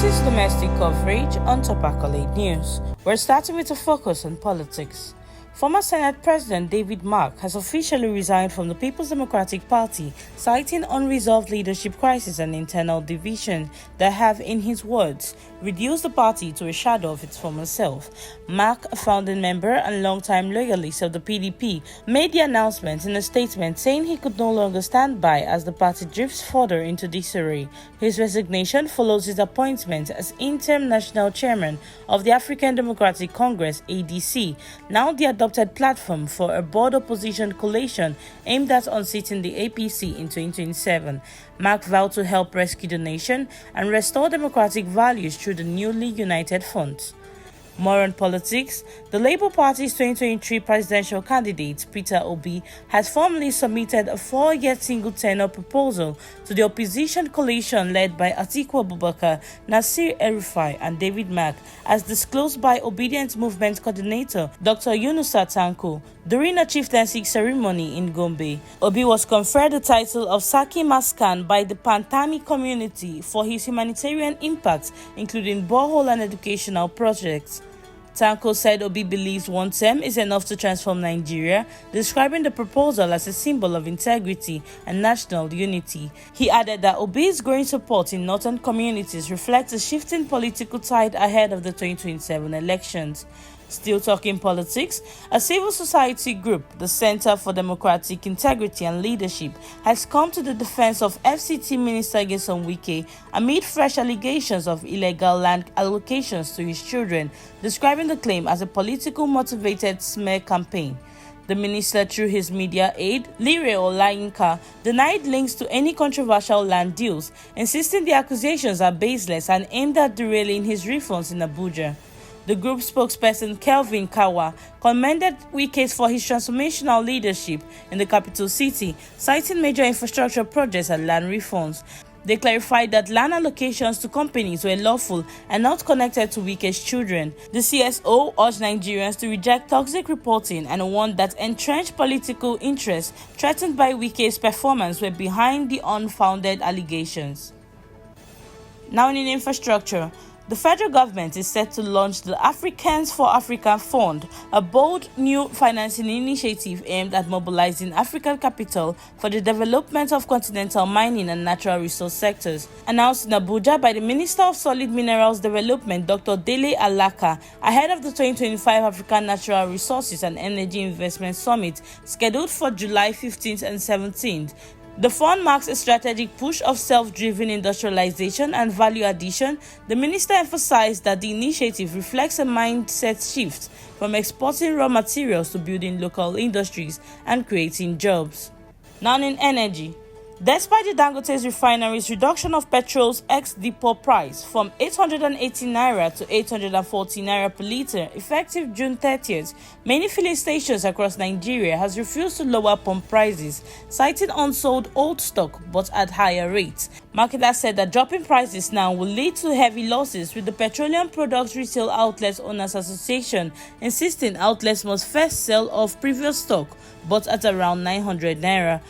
This is domestic coverage on Top Accolade News. We're starting with a focus on politics. Former Senate President David Mark has officially resigned from the People's Democratic Party, citing unresolved leadership crisis and internal division that have, in his words, reduced the party to a shadow of its former self. Mark, a founding member and longtime loyalist of the PDP, made the announcement in a statement saying he could no longer stand by as the party drifts further into disarray. His resignation follows his appointment as interim national chairman of the African Democratic Congress (ADC), now the adopted platform for a broad opposition coalition aimed at unseating the APC in 2027. Mark vowed to help rescue the nation and restore democratic values through the newly united front. More on politics, the Labour Party's 2023 presidential candidate, Peter Obi, has formally submitted a 4-year single-tenure proposal to the opposition coalition led by Atiku Abubakar, Nasir El-Rufai and David Mark, as disclosed by Obedience Movement coordinator Dr. Yunusa Tanko during a chieftaincy ceremony in Gombe. Obi was conferred the title of Saki Maskan by the Pantami community for his humanitarian impact, including borehole and educational projects. Tanko said Obi believes one term is enough to transform Nigeria, describing the proposal as a symbol of integrity and national unity. He added that Obi's growing support in northern communities reflects a shifting political tide ahead of the 2027 elections. Still talking politics, a civil society group, the Center for Democratic Integrity and Leadership, has come to the defense of FCT Minister Nyesom Wike amid fresh allegations of illegal land allocations to his children, describing the claim as a politically motivated smear campaign. The minister, through his media aide, Lire Olayinka, denied links to any controversial land deals, insisting the accusations are baseless and aimed at derailing his reforms in Abuja. The group spokesperson Kelvin Kawa commended Wike for his transformational leadership in the capital city, citing major infrastructure projects and land reforms. They clarified that land allocations to companies were lawful and not connected to Wike's children. The CSO urged Nigerians to reject toxic reporting and warned that entrenched political interests threatened by Wike's performance were behind the unfounded allegations. Now in infrastructure, the federal government is set to launch the Africans for Africa Fund, a bold new financing initiative aimed at mobilizing African capital for the development of continental mining and natural resource sectors. Announced in Abuja by the Minister of Solid Minerals Development, Dr. Dele Alaka, ahead of the 2025 African Natural Resources and Energy Investment Summit, scheduled for July 15th and 17th. The fund marks a strategic push of self-driven industrialization and value addition. The minister emphasized that the initiative reflects a mindset shift from exporting raw materials to building local industries and creating jobs. Now in energy. Despite the Dangote's refinery's reduction of petrol's ex-depot price from 880 naira to 840 naira per litre effective June 30th, many filling stations across Nigeria has refused to lower pump prices, citing unsold old stock but at higher rates. Marketers said that dropping prices now will lead to heavy losses, with the Petroleum Products Retail Outlets Owners Association insisting outlets must first sell off previous stock but at around 900 naira.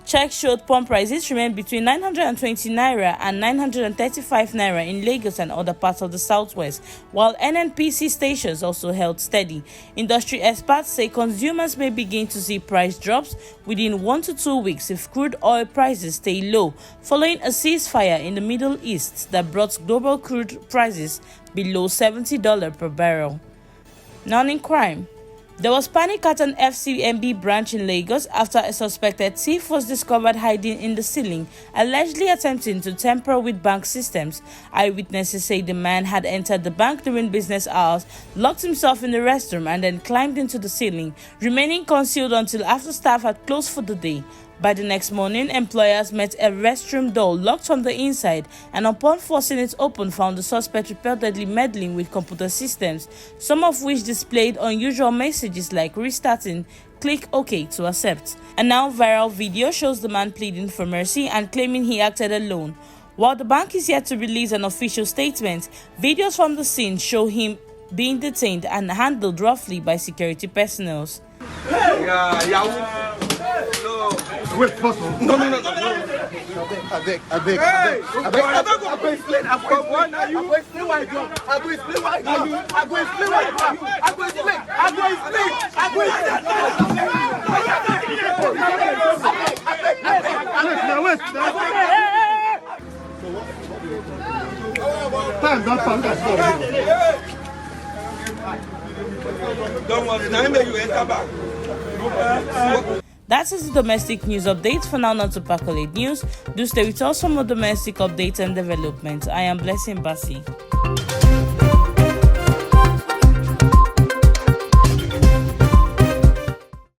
Checks showed pump prices remained between 920 naira and 935 naira in Lagos and other parts of the southwest, while NNPC stations also held steady. Industry experts say consumers may begin to see price drops within 1 to 2 weeks if crude oil prices stay low, following a ceasefire in the Middle East that brought global crude prices below $70 per barrel. Now in crime. There was panic at an FCMB branch in Lagos after a suspected thief was discovered hiding in the ceiling, allegedly attempting to tamper with bank systems. Eyewitnesses say the man had entered the bank during business hours, locked himself in the restroom, and then climbed into the ceiling, remaining concealed until after staff had closed for the day. By the next morning, employers met a restroom door locked from the inside and upon forcing it open found the suspect reportedly meddling with computer systems, some of which displayed unusual messages like restarting, click OK to accept. A now viral video shows the man pleading for mercy and claiming he acted alone. While the bank is yet to release an official statement, videos from the scene show him being detained and handled roughly by security personnel. Wait, no. That is the domestic news update. For now, not to percolate news. Do stay with us for more domestic updates and developments. I am Blessing Bassi.